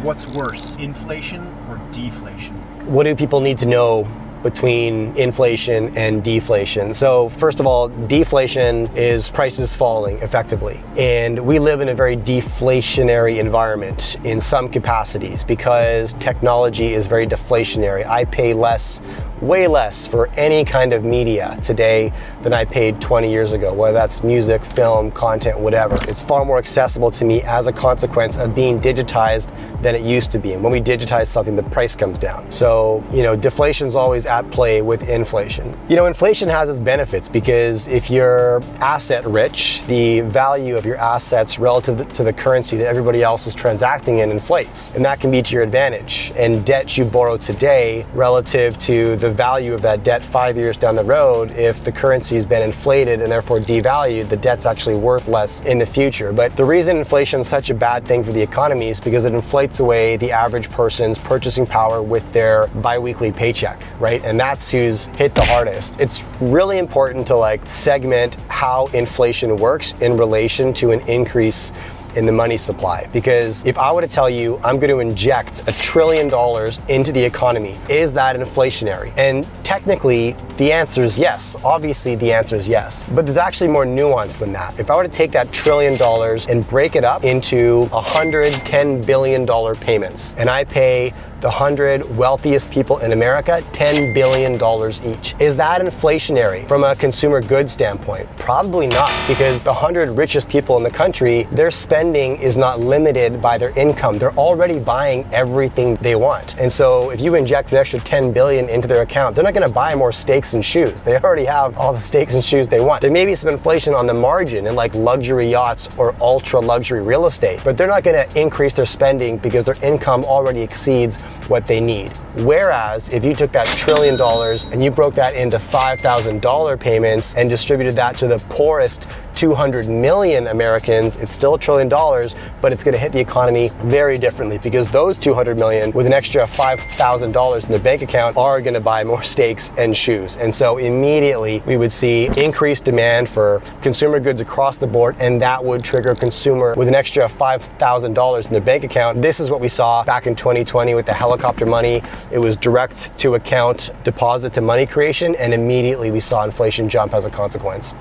What's worse, inflation or deflation? What do people need to know between inflation and deflation? So first of all, deflation is prices falling effectively. And we live in a very deflationary environment in some capacities because technology is very deflationary. I pay less, way less for any kind of media today than I paid 20 years ago, whether that's music, film, content, whatever. It's far more accessible to me as a consequence of being digitized than it used to be. And when we digitize something, the price comes down. So, deflation's always at play with inflation. Inflation has its benefits because if you're asset rich, the value of your assets relative to the currency that everybody else is transacting in inflates. And that can be to your advantage. And debt you borrow today relative to the value of that debt 5 years down the road, if the currency has been inflated and therefore devalued, the debt's actually worth less in the future. But the reason inflation is such a bad thing for the economy is because it inflates away the average person's purchasing power with their biweekly paycheck, right? And that's who's hit the hardest. It's really important to segment how inflation works in relation to an increase in the money supply. Because if I were to tell you I'm going to inject $1 trillion into the economy, is that inflationary? And technically, the answer is yes. Obviously, the answer is yes. But there's actually more nuance than that. If I were to take that $1 trillion and break it up into $110 billion payments, and I pay the 100 wealthiest people in America $10 billion each. Is that inflationary from a consumer goods standpoint? Probably not, because the 100 richest people in the country, their spending is not limited by their income. They're already buying everything they want. And so if you inject an extra 10 billion into their account, they're not gonna buy more steaks and shoes. They already have all the steaks and shoes they want. There may be some inflation on the margin in luxury yachts or ultra luxury real estate, but they're not gonna increase their spending because their income already exceeds what they need. Whereas if you took that $1 trillion and you broke that into $5,000 payments and distributed that to the poorest 200 million Americans, it's still $1 trillion, but it's gonna hit the economy very differently because those 200 million with an extra $5,000 in their bank account are gonna buy more steaks and shoes. And so immediately we would see increased demand for consumer goods across the board, and that would trigger a consumer with an extra $5,000 in their bank account. This is what we saw back in 2020 with the helicopter money. It was direct to account deposit to money creation, and immediately we saw inflation jump as a consequence.